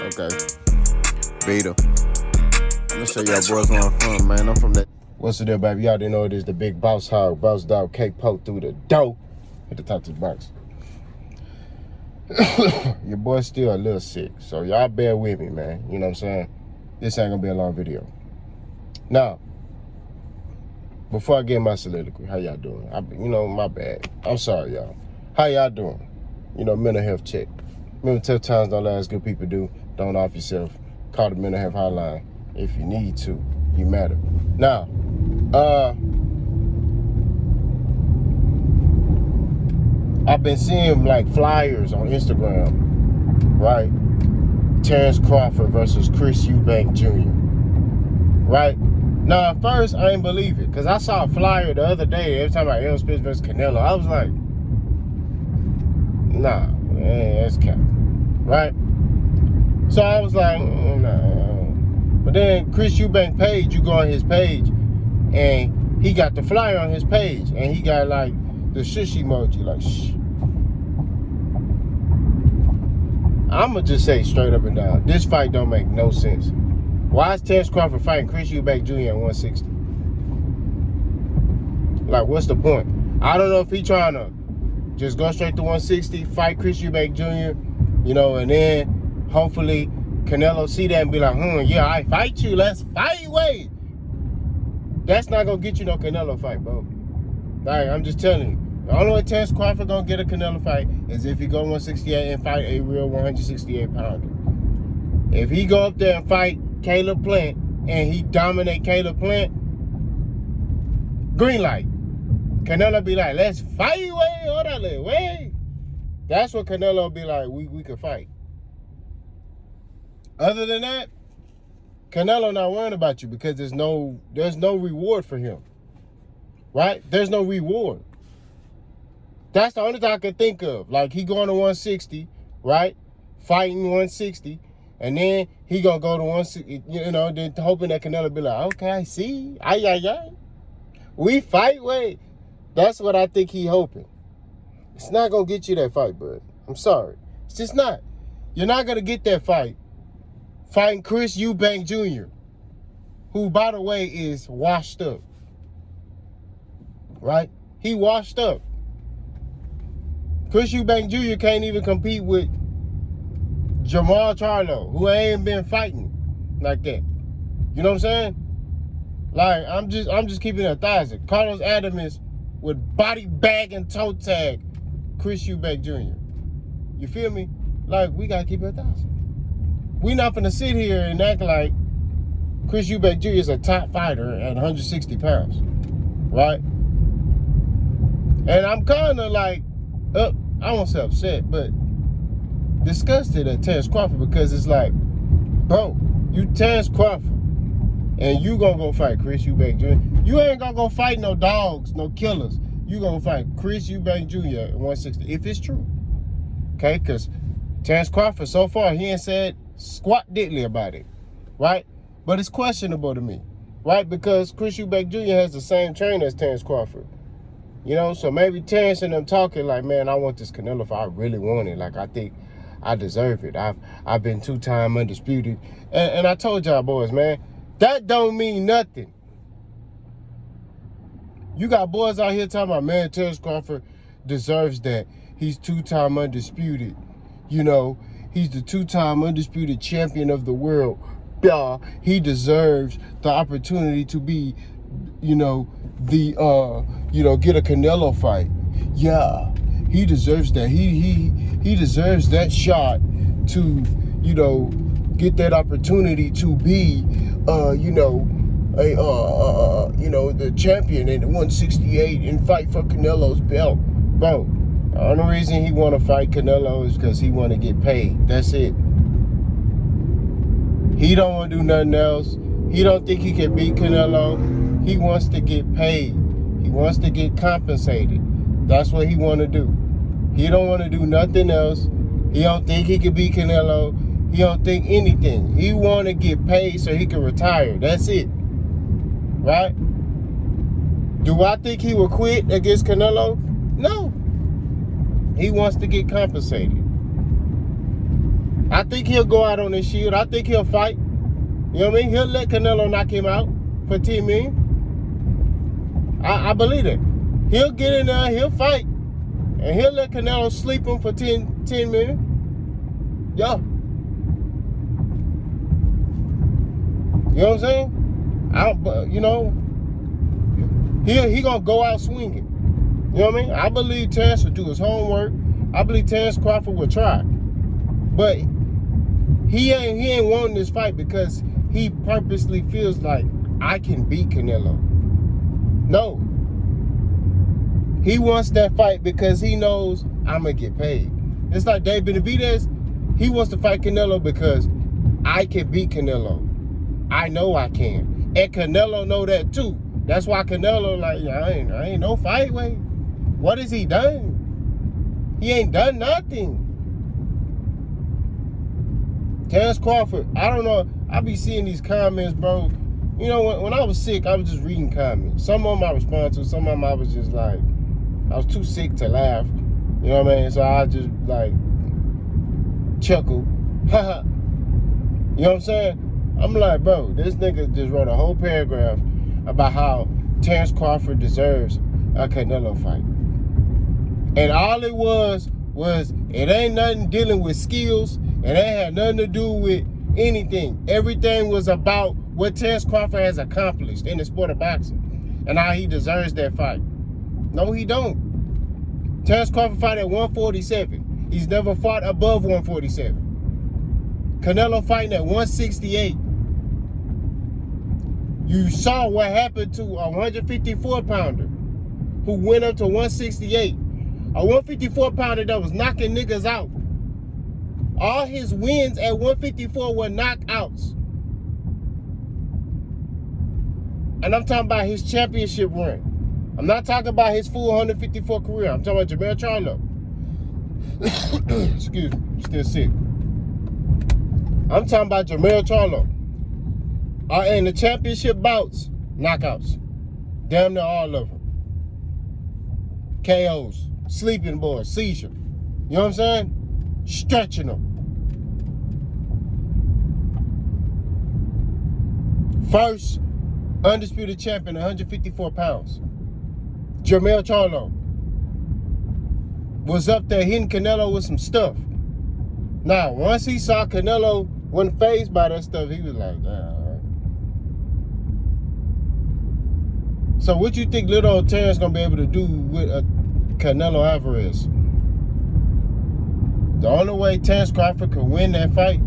Okay. Beta. I'm gonna show y'all boys where I'm from, man. I'm from that. What's the deal, baby? Y'all didn't know it is the big boss hog, boss dog, cake poke through the dough. Hit the top of the box. Your boy's still a little sick, so y'all bear with me, man. You know what I'm saying? This ain't gonna be a long video. Now, before I get my soliloquy, how y'all doing? My bad. I'm sorry, y'all. How y'all doing? Mental health check. Remember, tough times don't last, good people do. Don't off yourself. Call the mental health hotline if you need to. You matter. Now, I've been seeing like flyers on Instagram, right? Terence Crawford versus Chris Eubank Jr., right? Now, at first, I didn't believe it because I saw a flyer the other day. Every time I Spitz versus Canelo, I was like, nah, man, that's cap, right? So I was like, nah. But then Chris Eubank page, you go on his page, and he got the flyer on his page, and he got like the shush emoji, like shh. I'ma just say straight up and down, this fight don't make no sense. Why is Terence Crawford fighting Chris Eubank Jr. at 160? Like, what's the point? I don't know if he trying to just go straight to 160, fight Chris Eubank Jr., and then hopefully Canelo see that and be like, yeah, I fight you, let's fight, wait. That's not gonna get you no Canelo fight, bro. Like, I'm just telling you. The only way Terence Crawford gonna get a Canelo fight is if he go 168 and fight a real 168 pounder. If he go up there and fight Caleb Plant and he dominate Caleb Plant, green light. Canelo be like, let's fight, wait, hold on, wait. That's what Canelo be like, we could fight. Other than that, Canelo not worrying about you because there's no reward for him. Right? There's no reward. That's the only thing I can think of. Like, he going to 160, right? Fighting 160. And then he going to go to 160, then hoping that Canelo be like, okay, I see. Ay. We fight, wait. That's what I think he hoping. It's not going to get you that fight, bud. I'm sorry. It's just not. You're not going to get that fight fighting Chris Eubank Jr., who, by the way, is washed up. Right? He washed up. Chris Eubank Jr. can't even compete with Jamal Charlo, who ain't been fighting like that. You know what I'm saying? Like, I'm just keeping it 1,000. Carlos Adams would body bag and toe tag Chris Eubank Jr. You feel me? Like, we gotta keep it 1,000. We not gonna sit here and act like Chris Eubank Jr. is a top fighter at 160 pounds, right? And I'm kind of like, I won't say upset, but disgusted at Terence Crawford because it's like, bro, you Terence Crawford, and you gonna go fight Chris Eubank Jr. You ain't gonna go fight no dogs, no killers. You gonna fight Chris Eubank Jr. at 160, if it's true. Okay, because Terence Crawford, so far, he ain't said squat diddly about it, right? But it's questionable to me, right? Because Chris Eubank Jr. has the same trainer as Terence Crawford. So maybe Terence and them talking like, man, I want this Canelo fight. I really want it. Like, I think I deserve it. I've been 2-time undisputed. And I told y'all boys, man, that don't mean nothing. You got boys out here talking about, man, Terence Crawford deserves that. He's 2-time undisputed. He's the 2-time undisputed champion of the world. He deserves the opportunity to be, get a Canelo fight. Yeah, he deserves that. He deserves that shot to, get that opportunity to be, the champion in 168 and fight for Canelo's belt. Bro, the only reason he want to fight Canelo is because he want to get paid. That's it. He don't want to do nothing else. He don't think he can beat Canelo. He wants to get paid. He wants to get compensated. That's what he want to do. He don't want to do nothing else. He don't think he can beat Canelo. He don't think anything. He want to get paid so he can retire. That's it. Right? Do I think he will quit against Canelo? No. He wants to get compensated. I think he'll go out on his shield. I think he'll fight. You know what I mean? He'll let Canelo knock him out for $10 million. I believe it. He'll get in there, he'll fight, and he'll let Canelo sleep him for $10 million. Yeah. You know what I'm saying? He gonna go out swinging. You know what I mean? I believe Terence will do his homework. I believe Terence Crawford will try. But he ain't wanting this fight because he purposely feels like I can beat Canelo. No. He wants that fight because he knows I'm going to get paid. It's like David Benavidez. He wants to fight Canelo because I can beat Canelo. I know I can. And Canelo know that too. That's why Canelo like, I ain't no fight way. What has he done? He ain't done nothing. Terence Crawford, I don't know. I be seeing these comments, bro. You know, when I was sick, I was just reading comments. Some of them I respond to, some of them I was just like, I was too sick to laugh. You know what I mean? So I just like chuckle. You know what I'm saying? I'm like, bro, this nigga just wrote a whole paragraph about how Terence Crawford deserves a Canelo fight. And all it was it ain't nothing dealing with skills. It ain't had nothing to do with anything. Everything was about what Terence Crawford has accomplished in the sport of boxing and how he deserves that fight. No, he don't. Terence Crawford fought at 147. He's never fought above 147. Canelo fighting at 168. You saw what happened to a 154-pounder who went up to 168. A 154-pounder that was knocking niggas out. All his wins at 154 were knockouts. And I'm talking about his championship run. I'm not talking about his full 154 career. I'm talking about Jermell Charlo. Excuse me, I'm still sick. I'm talking about Jermell Charlo. In the championship bouts, knockouts. Damn near all of them. KOs, sleeping boys, seizure. You know what I'm saying? Stretching them. First undisputed champion, 154 pounds. Jermell Charlo was up there hitting Canelo with some stuff. Now, once he saw Canelo wasn't fazed by that stuff, he was like, all right. So what you think little old Terence gonna be able to do with a Canelo Alvarez? The only way Terence Crawford could win that fight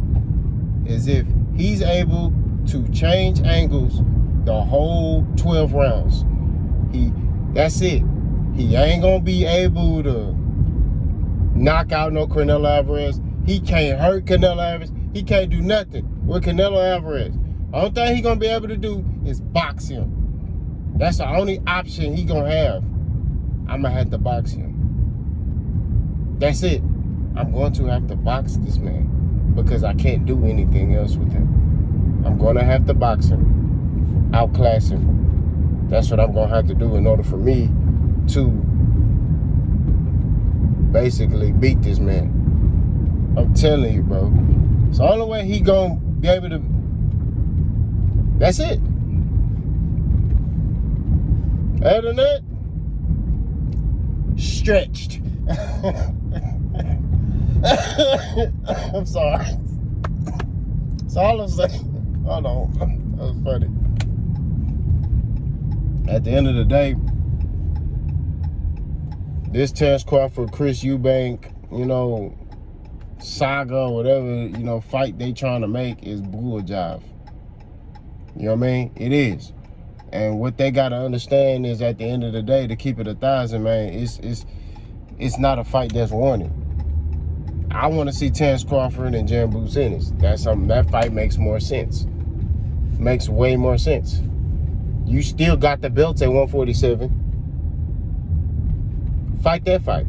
is if he's able to change angles the whole 12 rounds. That's it. He ain't gonna be able to knock out no Canelo Alvarez. He can't hurt Canelo Alvarez. He can't do nothing with Canelo Alvarez. The only thing he gonna be able to do is box him. That's the only option he gonna have. I'm gonna have to box him. That's it. I'm going to have to box this man because I can't do anything else with him. I'm gonna have to box him, outclass him. That's what I'm gonna have to do in order for me to basically beat this man. I'm telling you, bro. It's the only way he gonna be able to. That's it. Other than that, stretched. I'm sorry. That's all I'm saying. Hold on. That was funny. At the end of the day, this Terence Crawford, Chris Eubank, saga, whatever, fight they trying to make is bull jive. You know what I mean? It is. And what they got to understand is at the end of the day, to keep it 1,000, man, it's not a fight that's wanted. I want to see Terence Crawford and Jan Businis. That fight makes more sense. Makes way more sense. You still got the belts at 147. Fight that fight.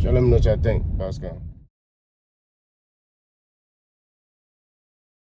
So let me know what y'all think. Pascal.